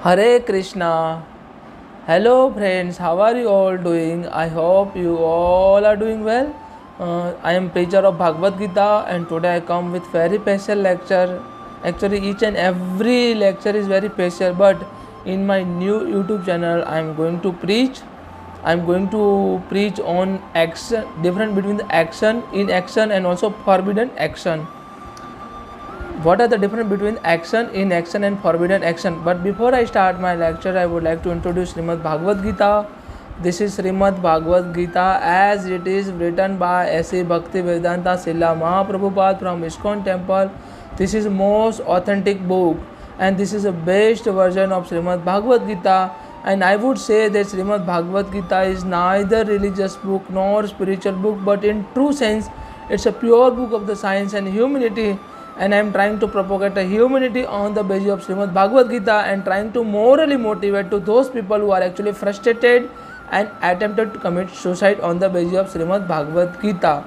Hare Krishna. Hello friends, how are you all doing? I hope you all are doing well. I am preacher of Bhagavad Gita and today I come with very special lecture. Actually each and every lecture is very special, but in my new YouTube channel I am going to preach. I am going to preach on action, difference between the action, inaction and also forbidden action. What are the difference between action, inaction and forbidden action? But before I start my lecture, I would like to introduce Srimad Bhagavad Gita. This is Srimad Bhagavad Gita as it is written by S.A. Bhakti Vedanta Srila Mahaprabhupada from ISKCON temple. This is most authentic book and this is the best version of Srimad Bhagavad Gita. And I would say that Srimad Bhagavad Gita is neither religious book nor spiritual book, but in true sense, it's a pure book of the science and humanity. And I am trying to propagate a humanity on the basis of Srimad Bhagavad Gita and trying to morally motivate to those people who are actually frustrated and attempted to commit suicide on the basis of Srimad Bhagavad Gita.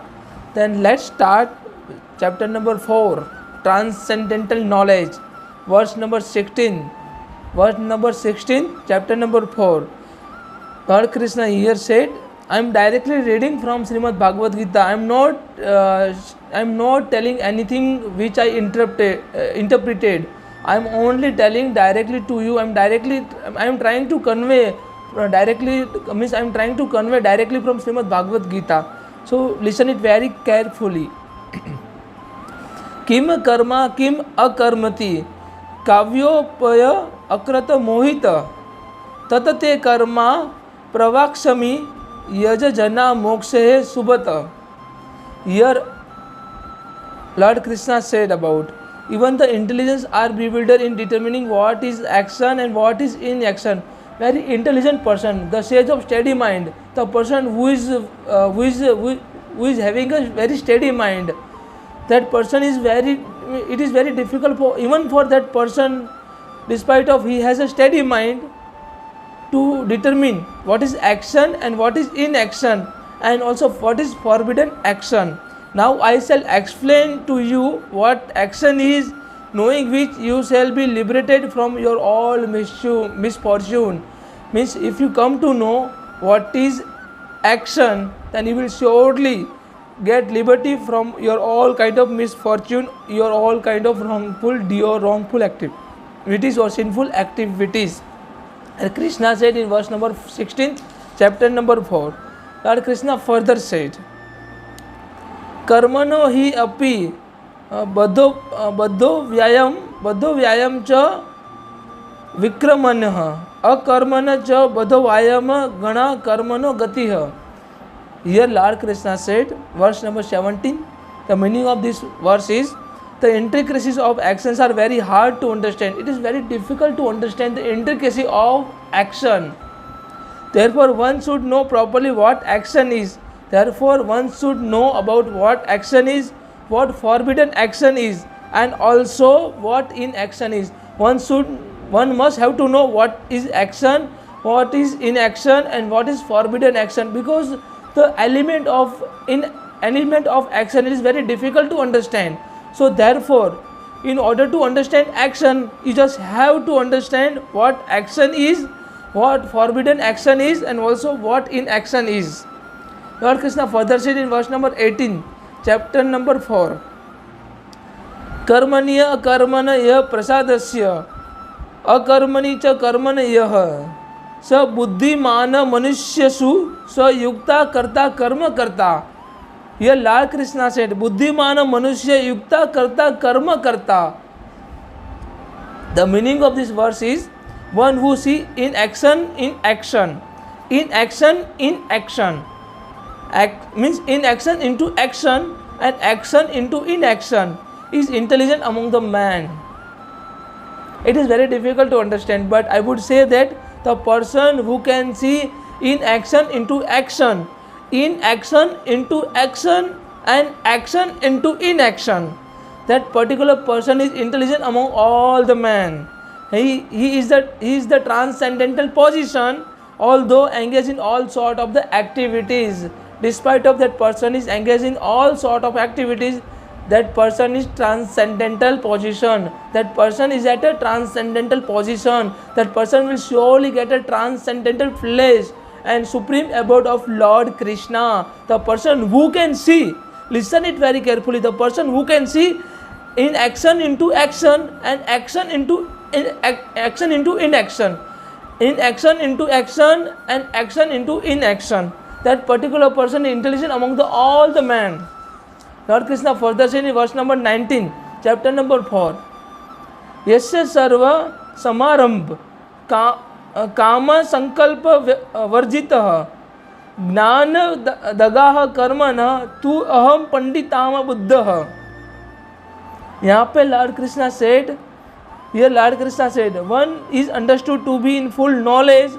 Then let's start chapter number 4, Transcendental Knowledge, verse number 16. Verse number 16, chapter number 4. Lord Krishna here said, I am directly reading from Srimad Bhagavad Gita. I am not telling anything which I interpreted. I am only telling directly to you. I am trying to convey directly. Means I am trying to convey directly from Srimad Bhagavad Gita. So listen it very carefully. Kim karma kim akarmati kavyopaya akrata mohita tatate karma pravakshami yaja jana mokshe subata. Here Lord Krishna said about even the intelligence are bewildered in determining what is action and what is inaction. Very intelligent person, the sage of steady mind, the person who is having a very steady mind, that person is it is very difficult for even for that person, despite of he has a steady mind, to determine what is action and what is inaction and also what is forbidden action. Now I shall explain to you what action is, knowing which you shall be liberated from your all misfortune. Means if you come to know what is action, then you will surely get liberty from your all kind of misfortune, your all kind of wrongful activities or sinful activities. And Krishna said in verse number 16, chapter number 4, Lord Krishna further said, कर्मणो हि अपि बद्धो व्यायाम च विक्रमण्यः अकर्मण च बद्धो व्यायाम गणा कर्मणो गतिः. Here Lord Krishna said, verse number 17, the meaning of this verse is, the intricacies of actions are very hard to understand. It is very difficult to understand the intricacy of action. Therefore one should know properly what action is. Therefore one should know about what action is, what forbidden action is, and also what inaction is. One must have to know what is action, what is inaction, and what is forbidden action, because the element of action is very difficult to understand. So therefore, in order to understand action, you just have to understand what action is, what forbidden action is, and also what inaction is. Lord Krishna further said in verse number 18, chapter number 4, कर्मण्य अकर्मण यह प्रसादस्य अकर्मणि च कर्मण यह स बुद्धिमान मनुष्यसु स युक्ता कर्ता कर्म कर्ता. Here Lord Krishna said, बुद्धिमान मनुष्य युक्ता कर्ता कर्म कर्ता. The meaning of this verse is, one who see in action, inaction means inaction into action and action into inaction is intelligent among the man. It is very difficult to understand, but I would say that the person who can see inaction into action, inaction into action and action into inaction, that particular person is intelligent among all the men. He is the transcendental position, although engaged in all sort of the activities. Despite of that person is engaged in all sort of activities, that person is transcendental position. That person is at a transcendental position. That person will surely get a transcendental place and supreme abode of Lord Krishna. The person who can see, listen it very carefully, the person who can see in action into action and action into inaction, in action into action and action into inaction, that particular person is intelligent among all the men. Lord Krishna further said in verse number 19, chapter number 4, Yasya sarva samarambh काम संकल्प वर्जितः ज्ञान दगाह कर्मणः तु अहम पंडिताम बुद्धः. यहाँ पे Lord Krishna said, here Lord Krishna said, one is understood to be in full knowledge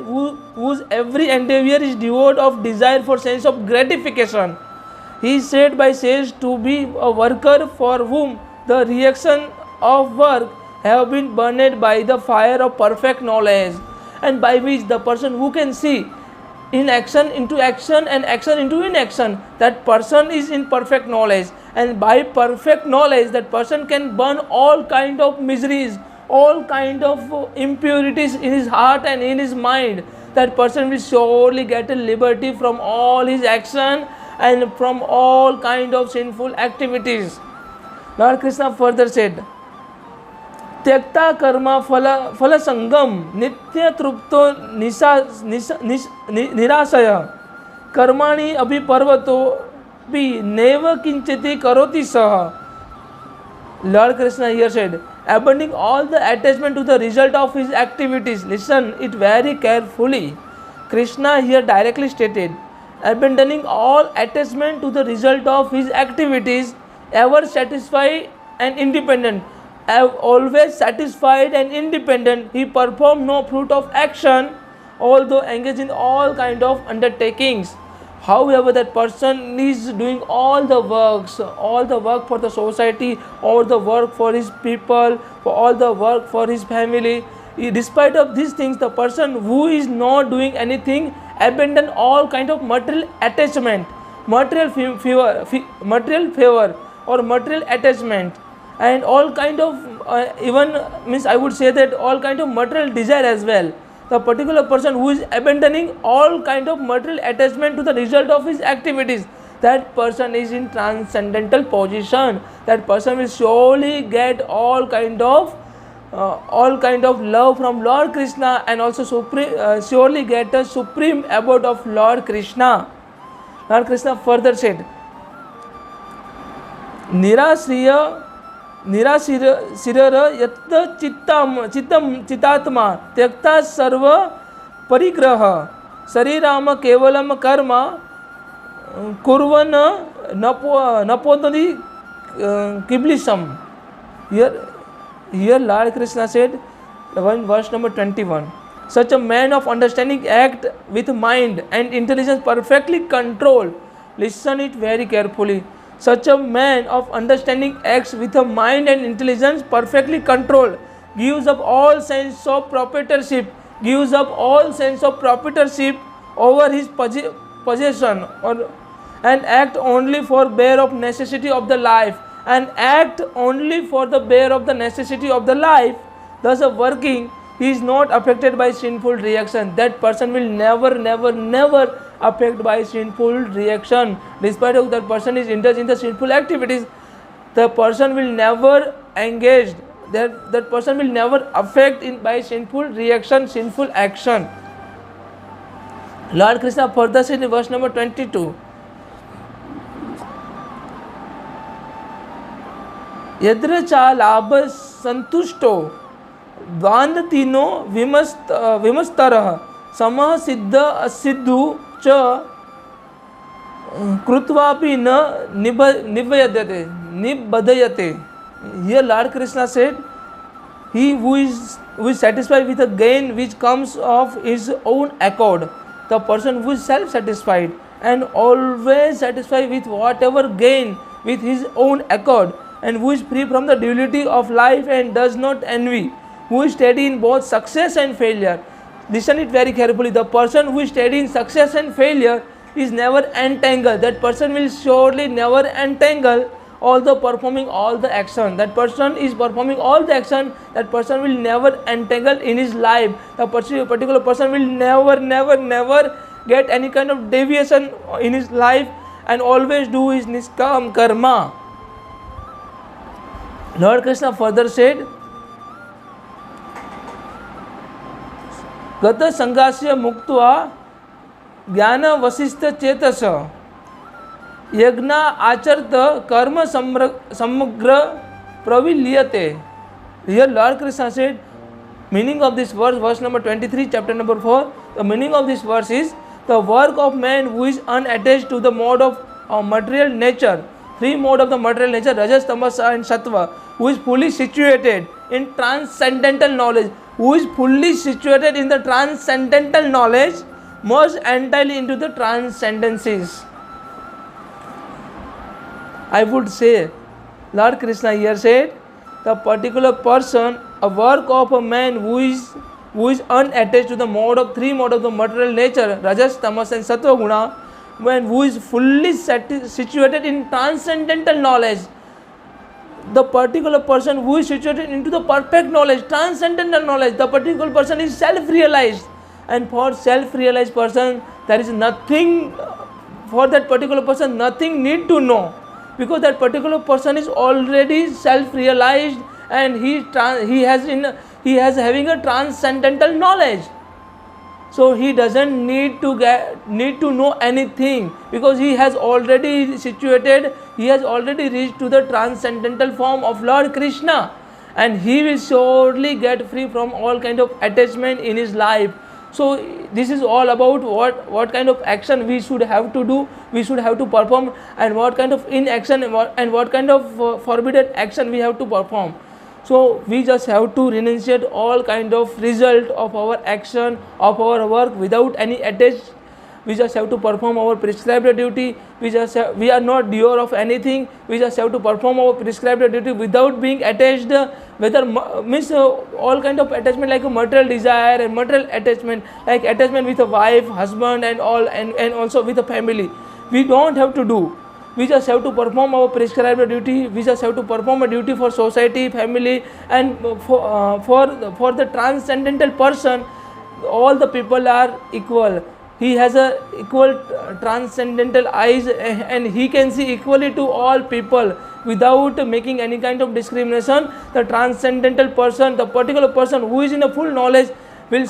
whose every endeavor is devoid of desire for sense of gratification. He is said by sage to be a worker for whom the reaction of work have been burned by the fire of perfect knowledge, and by which the person who can see in action into action and action into inaction, that person is in perfect knowledge, and by perfect knowledge that person can burn all kind of miseries, all kind of impurities in his heart and in his mind. That person will surely get a liberty from all his action and from all kind of sinful activities. Lord Krishna further said, त्यक्ता Karma फल संगम नित्य तृप्तो निराशय कर्माणि अभिपर्वतो भी नैव किंचिति करोति सः. Lord Krishna here said, abandoning all the attachment to the result of his activities. Listen it very carefully. Krishna here directly stated, abandoning all attachment to the result of his activities, ever satisfied and independent, always satisfied and independent, he performed no fruit of action, although engaged in all kind of undertakings. However, that person is doing all the work for the society, all the work for his people, for all the work for his family. Despite of these things, the person who is not doing anything abandon all kind of material attachment, material favor or material attachment, and all kind of even means I would say that all kind of material desire as well. The particular person who is abandoning all kind of material attachment to the result of his activities, that person is in transcendental position. That person will surely get all kind of love from Lord Krishna, and also surely get a supreme abode of Lord Krishna. Lord Krishna further said, निराशिर यत् चित्तात्मा त्यक्ता सर्व परिग्रह शरीराम केवलम कर्म कुर्वन् नपोदति किबलिशम. Here Lord Krishna said, verse number 21, such a man of understanding act with mind and intelligence perfectly controlled. Listen it very carefully. Such a man of understanding acts with a mind and intelligence perfectly controlled, gives up all sense of proprietorship, over his possession, and act only for bare of necessity of the life, thus working, he is not affected by sinful reaction. That person will never affected by sinful reaction. Despite of that person is indulged in the sinful activities, the person will never engage, that person will never affect by sinful reaction, sinful action. Lord Krishna further said in verse number 22, यद्र चा लाभ संतुष्टो द्वांद्वतीनो विमस्तरः समः सिद्ध असिद्धु च कृत्वापि न निबध्यते. Here Lord Krishna said, he who is satisfied with a gain which comes of his own accord, the person who is self-satisfied and always satisfied with whatever gain with his own accord, and who is free from the duality of life and does not envy, who is steady in both success and failure. Listen it very carefully. The person who is steady in success and failure is never entangled. That person will surely never entangle all the performing all the action. That person is performing all the action. That person will never entangle in his life. The particular person will never get any kind of deviation in his life and always do his niskam karma. Lord Krishna further said, गत संघास्य मुक्त्वा ज्ञान वशिष्ठ चेतस यज्ञ आचरत कर्म समग्र प्रविलीयते. Here Lord Krishna said, meaning of this verse number 23, chapter number 4, the meaning of this verse is the work of man who is unattached to the mode of material nature, three mode of the material nature, Rajas, Tamas and Sattva, who is fully situated in transcendental knowledge, who is fully situated in the transcendental knowledge, merge entirely into the transcendences. I would say, Lord Krishna here said, the particular person, a work of a man who is unattached to the three mode of the material nature, Rajas, Tamas and Sattva Guna, when who is fully situated in transcendental knowledge, the particular person who is situated into the perfect knowledge, transcendental knowledge, the particular person is self-realized, and for self-realized person there is nothing, for that particular person nothing need to know, because that particular person is already self-realized and he has having a transcendental knowledge. So he doesn't need to know anything, because he has already situated, he has already reached to the transcendental form of Lord Krishna, and he will surely get free from all kind of attachment in his life. So this is all about what kind of action we should have to do, we should have to perform, and what kind of inaction and what kind of forbidden action we have to perform. So we just have to renunciate all kind of result of our action, of our work without any attached. We just have to perform our prescribed duty. We are not doer of anything. We just have to perform our prescribed duty without being attached. Whether all kind of attachment like a material desire and material attachment, like attachment with a wife, husband, and all, and also with a family. We don't have to do. We just have to perform our prescribed duty. We just have to perform a duty for society, family, and for the transcendental person. All the people are equal. He has a equal transcendental eyes, and he can see equally to all people without making any kind of discrimination. The transcendental person, the particular person who is in a full knowledge, will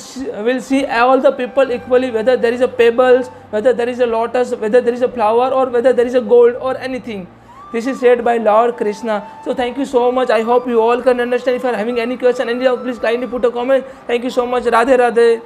see all the people equally, whether there is a pebbles, whether there is a lotus, whether there is a flower, or whether there is a gold or anything. This is said by Lord Krishna. So thank you so much. I hope you all can understand. If you are having any question, any doubt, please kindly put a comment. Thank you so much. Radhe Radhe.